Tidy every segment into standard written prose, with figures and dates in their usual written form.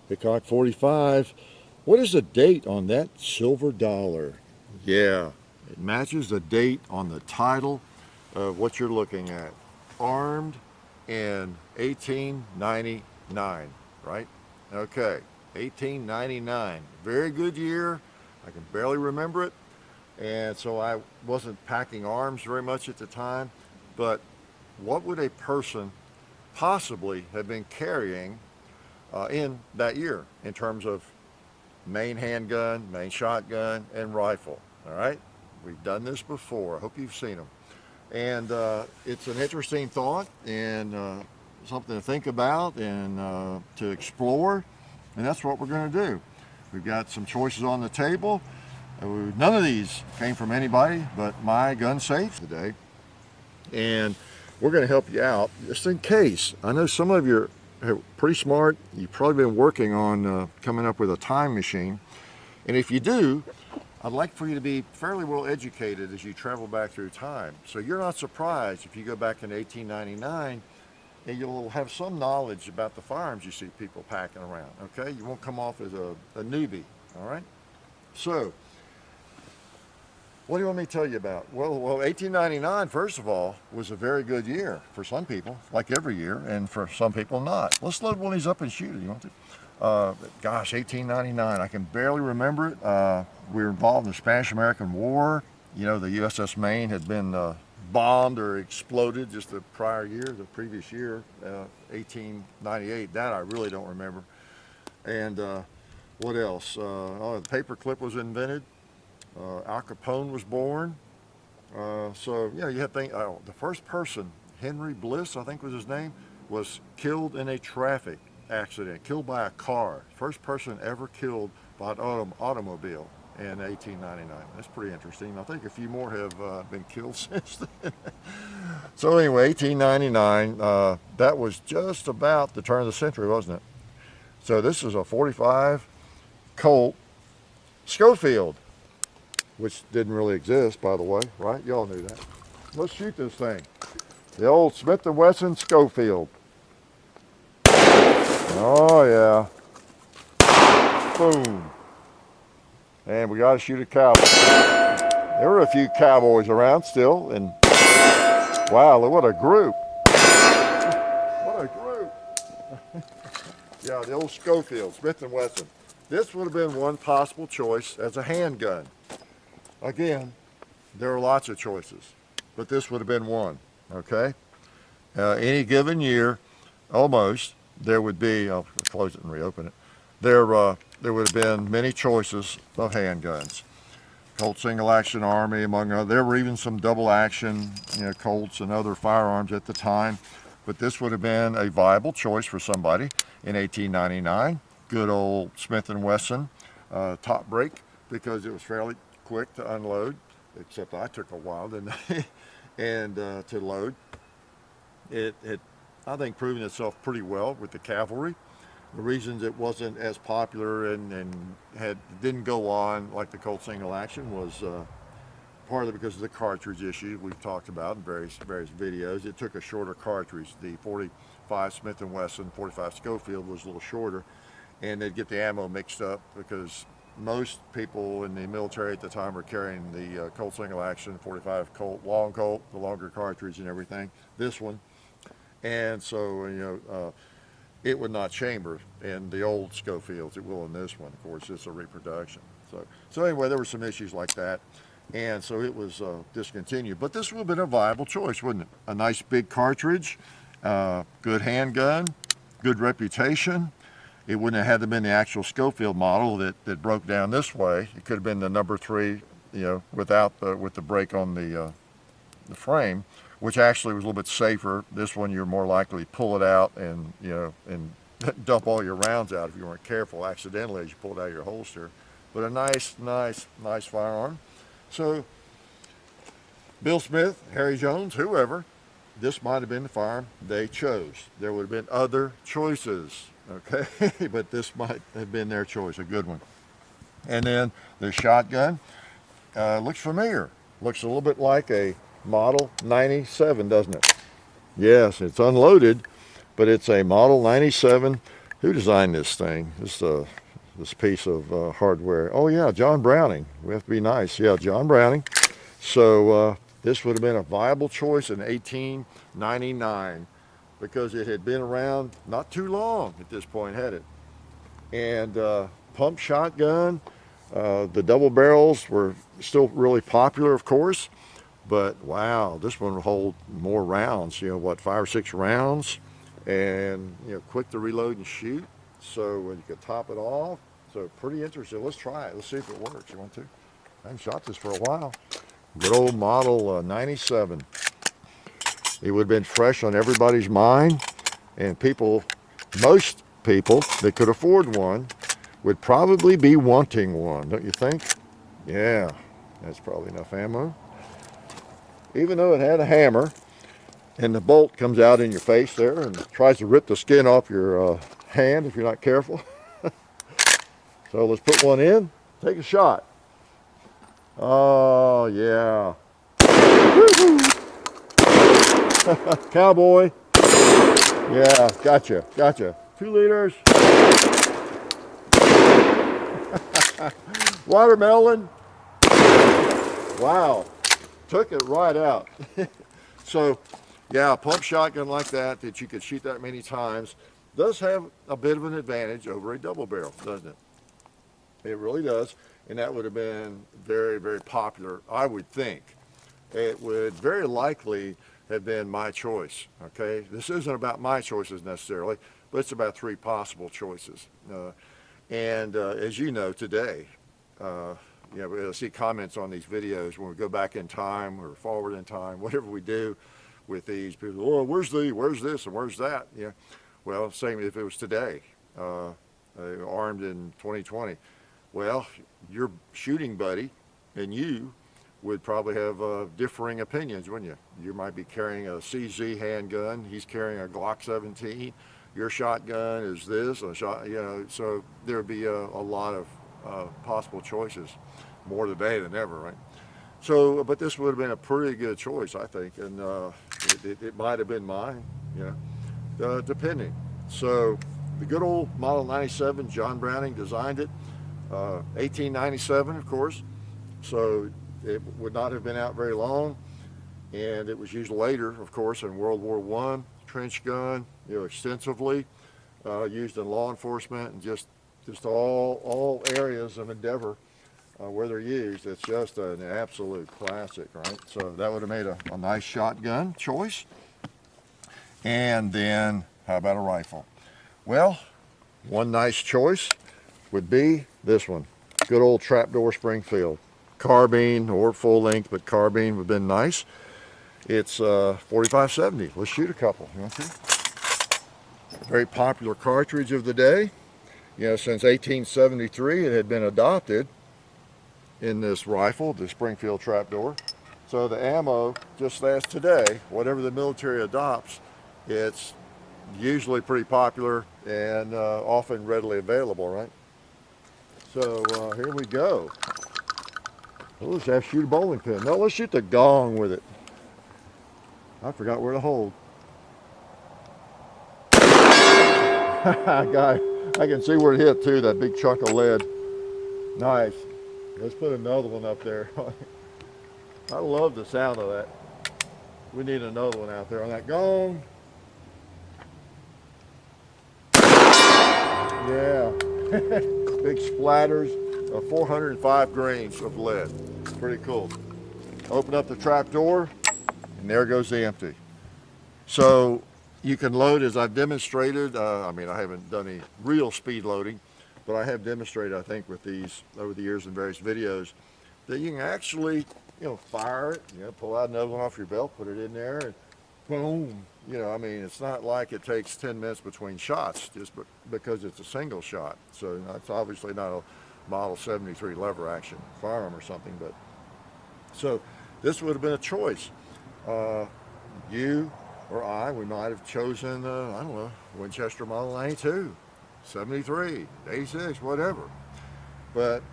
Hickok 45. What is the date on that silver dollar? Yeah, it matches the date on the title of what you're looking at. Armed in 1899, right? Okay, 1899. Very good year. I can barely remember it. And so I wasn't packing arms very much at the time. But what would a person possibly have been carrying in that year in terms of main handgun, main shotgun, and rifle? All right, we've done this before. I hope you've seen them. And it's an interesting thought and something to think about and to explore. And that's what we're going to do. We've got some choices on the table. None of these came from anybody but my gun safe today. And we're going to help you out just in case. I know some of you are pretty smart. You've probably been working on coming up with a time machine. And if you do, I'd like for you to be fairly well educated as you travel back through time. So you're not surprised if you go back in 1899 and you'll have some knowledge about the firearms you see people packing around, okay? You won't come off as a newbie, all right? So, what do you want me to tell you about? Well, 1899, first of all, was a very good year for some people, like every year, and for some people not. Let's load one of these up and shoot it, you want to? Gosh, 1899, I can barely remember it. We were involved in the Spanish-American War. You know, the USS Maine had been bombed or exploded just the prior year, the previous year, 1898. That I really don't remember. And what else? The paperclip was invented. Al Capone was born. So, yeah, you have to think, the first person, Henry Bliss, I think was his name, was killed in a traffic accident, killed by a car. First person ever killed by an automobile in 1899. That's pretty interesting. I think a few more have been killed since then. So anyway, 1899, that was just about the turn of the century, wasn't it? So this is a 45 Colt Schofield, which didn't really exist, by the way, right? Y'all knew that. Let's shoot this thing. The old Smith & Wesson Schofield. Oh yeah. Boom. And we got to shoot a cowboy. There were a few cowboys around still, and wow, what a group. What a group. Yeah, the old Schofield, Smith & Wesson. This would have been one possible choice as a handgun. Again, there are lots of choices, but this would have been one, okay? Any given year, almost, there would be, I'll close it and reopen it, there would have been many choices of handguns. Colt single action Army, among others. There were even some double action, Colts and other firearms at the time, but this would have been a viable choice for somebody in 1899. Good old Smith & Wesson top brake, because it was fairly quick to unload, except I took a while, didn't I? And to load. It had, I think, proven itself pretty well with the cavalry. The reasons it wasn't as popular and didn't go on like the Colt single action was partly because of the cartridge issue we've talked about in various videos. It took a shorter cartridge. The 45 Smith & Wesson, 45 Schofield was a little shorter, and they'd get the ammo mixed up because most people in the military at the time were carrying the Colt single action, 45 Colt, long Colt, the longer cartridge and everything. This one. And so, it would not chamber in the old Schofields. It will in this one. Of course, it's a reproduction. So anyway, there were some issues like that. And so it was discontinued. But this would have been a viable choice, wouldn't it? A nice big cartridge, good handgun, good reputation. It wouldn't have had to been the actual Schofield model that broke down this way. It could have been the number 3, with the break on the frame, which actually was a little bit safer. This one, you're more likely to pull it out and and dump all your rounds out if you weren't careful accidentally as you pull it out of your holster. But a nice firearm. So Bill Smith, Harry Jones, whoever, this might have been the firearm they chose. There would have been other choices, okay? But this might have been their choice, a good one. And then the shotgun looks familiar. Looks a little bit like a Model 97, doesn't it? Yes, it's unloaded, but it's a Model 97 Who designed this thing? This piece of hardware. Oh yeah, John Browning. We have to be nice. Yeah, John Browning. So this would have been a viable choice in 1899 because it had been around not too long at this point, had it? And pump shotgun. The double barrels were still really popular, of course, but wow, this one will hold more rounds. You know what, 5 or 6 rounds, and you know, quick to reload and shoot. So you could top it off. So pretty interesting. Let's try it. Let's see if it works. You want to? I haven't shot this for a while. Good old model 97. It would have been fresh on everybody's mind, and most people that could afford one would probably be wanting one, don't you think? Yeah, that's probably enough ammo. Even though it had a hammer, and the bolt comes out in your face there and tries to rip the skin off your hand if you're not careful. So let's put one in, take a shot. Oh, yeah. Cowboy. Yeah, gotcha. 2 liters. Watermelon. Wow. Took it right out. So, yeah, a pump shotgun like that you could shoot that many times does have a bit of an advantage over a double barrel, doesn't it? It really does. And that would have been very, very popular, I would think. It would very likely have been my choice, okay? This isn't about my choices necessarily, but it's about 3 possible choices. As you know, today, you know, we'll see comments on these videos when we go back in time or forward in time, whatever we do with these people. Oh, where's this and where's that? Yeah. Well, same if it was today, armed in 2020. Well, your shooting buddy and you would probably have differing opinions, wouldn't you? You might be carrying a CZ handgun. He's carrying a Glock 17. Your shotgun is this, you know, so there would be a lot of possible choices, more today than ever, right? So, but this would have been a pretty good choice, I think, and it might have been mine, you know, depending. So, the good old Model 97, John Browning designed it, 1897, of course, so it would not have been out very long, and it was used later, of course, in World War I, trench gun, you know, extensively, used in law enforcement and just all areas of endeavor where they're used. It's just an absolute classic, right? So that would have made a nice shotgun choice. And then, how about a rifle? Well, one nice choice would be this one. Good old Trapdoor Springfield. Carbine or full length, but carbine would have been nice. It's 4570. Let's shoot a couple. You want to? Very popular cartridge of the day. You know, since 1873 it had been adopted in this rifle, the Springfield Trapdoor. So the ammo just as today, whatever the military adopts, it's usually pretty popular and often readily available, right? So here we go. Oh, let's have to shoot a bowling pin. No, let's shoot the gong with it. I forgot where to hold. Guy, I can see where it hit too, that big chunk of lead. Nice. Let's put another one up there. I love the sound of that. We need another one out there on that gong. Yeah. Big splatters of 405 grains of lead. Pretty cool. Open up the trap door, and there goes the empty. So you can load, as I've demonstrated. I mean, I haven't done any real speed loading, but I have demonstrated, I think, with these over the years in various videos, that you can actually, you know, fire it, you know, pull out another one off your belt, put it in there, and boom. You know, I mean, it's not like it takes 10 minutes between shots just because it's a single shot. So it's obviously not a Model 73 lever action firearm or something, but so this would have been a choice. You or I, we might have chosen, I don't know, Winchester Model 92, 73, 86, whatever. But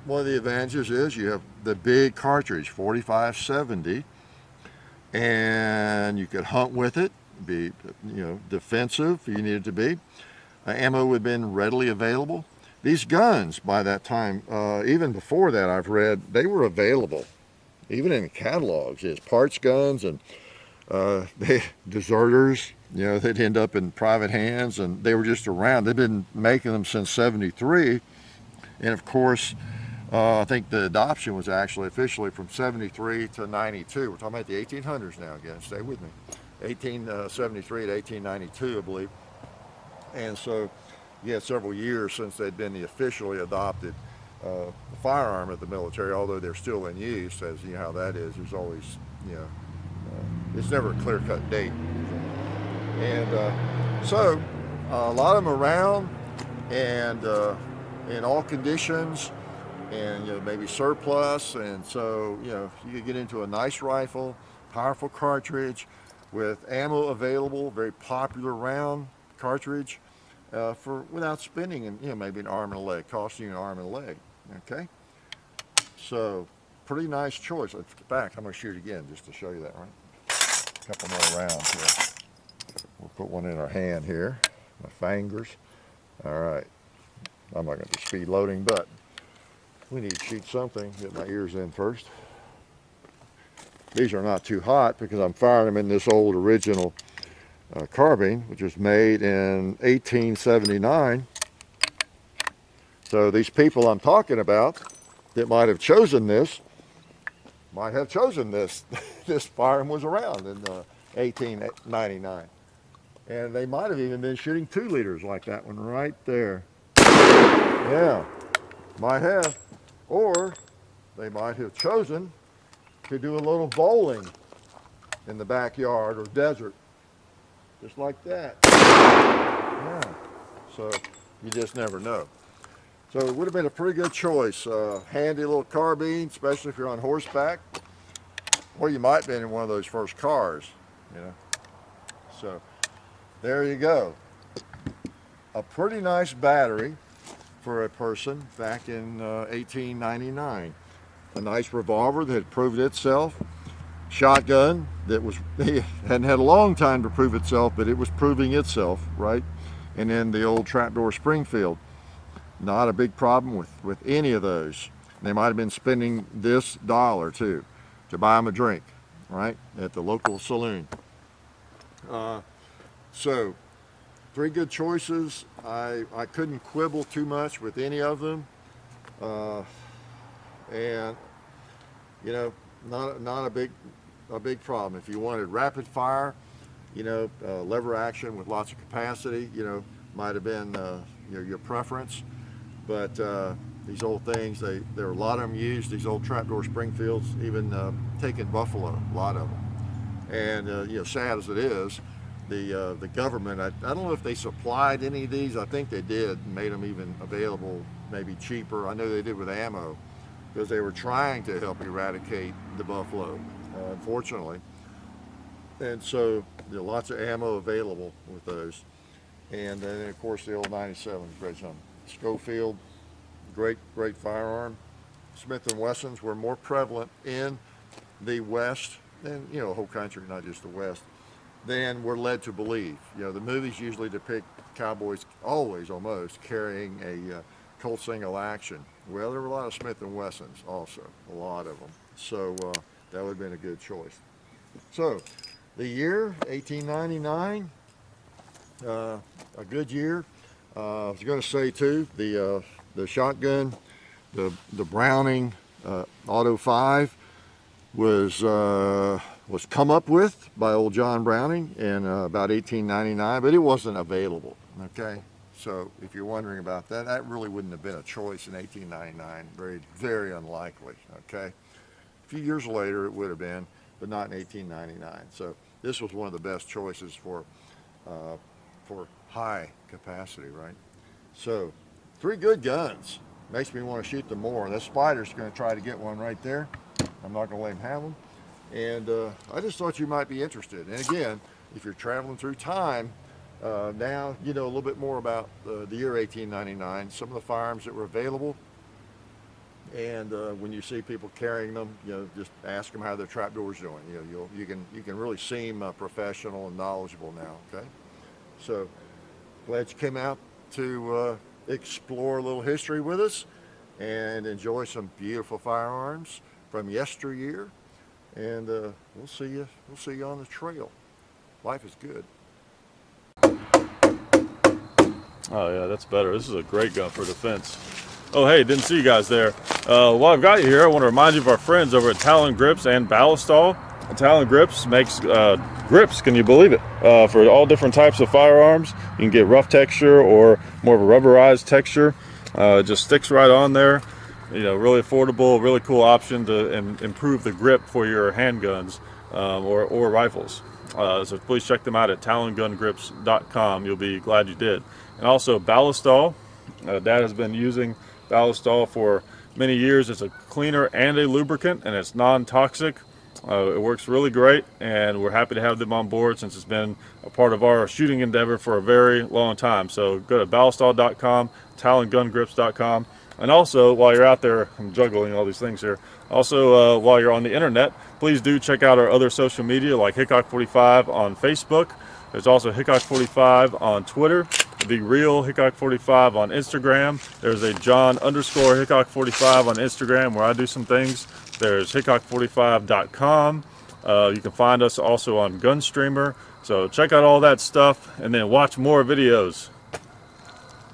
one of the advantages is you have the big cartridge, 4570, and you could hunt with it, be, you know, defensive if you needed to be. ammo would have been readily available. These guns by that time, even before that I've read, they were available. Even in catalogs, as parts guns, and deserters, you know, they'd end up in private hands, and they were just around. They've been making them since '73, and of course, I think the adoption was actually officially from '73 to '92. We're talking about the 1800s now again. Stay with me. 1873 to 1892, I believe. And so, you had several years since they'd been the officially adopted firearm of the military, although they're still in use. As you know how that is, there's always, you know, it's never a clear-cut date. And so a lot of them around, and in all conditions, and you know, maybe surplus. And so, you know, you could get into a nice rifle, powerful cartridge with ammo available, very popular round cartridge, for without spending, and you know, maybe an arm and a leg, costing you an arm and a leg. Okay, so pretty nice choice. In fact, I'm going to shoot again just to show you that. Right, a couple more rounds here. We'll put one in our hand here, my fingers. All right, I'm not going to be speed loading, but we need to shoot something. Get my ears in first. These are not too hot because I'm firing them in this old original carbine, which was made in 1879. So these people I'm talking about that might have chosen this, this firearm was around in 1899. And they might have even been shooting 2 liters like that one right there. Yeah, might have. Or they might have chosen to do a little bowling in the backyard or desert, just like that. Yeah, so you just never know. So it would have been a pretty good choice. Handy little carbine, especially if you're on horseback, or you might have been in one of those first cars, you know. So there you go. A pretty nice battery for a person back in 1899. A nice revolver that had proved itself. Shotgun that was, hadn't had a long time to prove itself, but it was proving itself, right? And then the old Trapdoor Springfield. Not a big problem with any of those. They might have been spending this dollar too to buy them a drink, right, at the local saloon. So 3 good choices. I couldn't quibble too much with any of them. And you know, not a big problem. If you wanted rapid fire, you know, lever action with lots of capacity, you know, might have been your preference. But these old things, there are a lot of them used. These old Trapdoor Springfields, even taken buffalo, a lot of them. And you know, sad as it is, the government, I don't know if they supplied any of these. I think they did, made them even available, maybe cheaper. I know they did with ammo, because they were trying to help eradicate the buffalo, unfortunately. And so there are lots of ammo available with those. And then of course the old 97s, great something. Schofield, great firearm. Smith & Wessons were more prevalent in the West, and you know, the whole country, not just the West, than we're led to believe. You know, the movies usually depict cowboys, always almost, carrying a Colt single action. Well, there were a lot of Smith & Wessons also, a lot of them. So that would have been a good choice. So the year, 1899, a good year. I was going to say too, the shotgun, the Browning Auto 5 was come up with by old John Browning in about 1899, but it wasn't available. Okay, so if you're wondering about that, that really wouldn't have been a choice in 1899. Very, very unlikely. Okay, a few years later it would have been, but not in 1899. So this was one of the best choices for high capacity, right? So 3 good guns. Makes me want to shoot them more. That Spider's going to try to get one right there. I'm not going to let him have them. And I just thought you might be interested. And again, if you're traveling through time, now you know a little bit more about the year 1899, some of the firearms that were available. And when you see people carrying them, you know, just ask them how their trapdoor's doing. You know, you can really seem professional and knowledgeable now. Okay, so glad you came out to explore a little history with us and enjoy some beautiful firearms from yesteryear. And we'll see you on the trail. Life is good. Oh yeah, that's better. This is a great gun for defense. Oh hey, didn't see you guys there. While I've got you here, I want to remind you of our friends over at Talon Grips and Ballistol. Talon Grips makes grips, can you believe it, for all different types of firearms. You can get rough texture or more of a rubberized texture. It just sticks right on there. You know, really affordable, really cool option to improve the grip for your handguns or rifles. So please check them out at talongungrips.com. You'll be glad you did. And also Ballistol. Dad has been using Ballistol for many years. It's a cleaner and a lubricant, and it's non-toxic. It works really great, and we're happy to have them on board since it's been a part of our shooting endeavor for a very long time. So go to ballistol.com, talongungrips.com. And also, while you're out there, I'm juggling all these things here. Also, while you're on the internet, please do check out our other social media like Hickok45 on Facebook. There's also Hickok45 on Twitter, The Real Hickok45 on Instagram. There's a John_Hickok45 on Instagram where I do some things. There's Hickok45.com. You can find us also on Gunstreamer. So check out all that stuff and then watch more videos.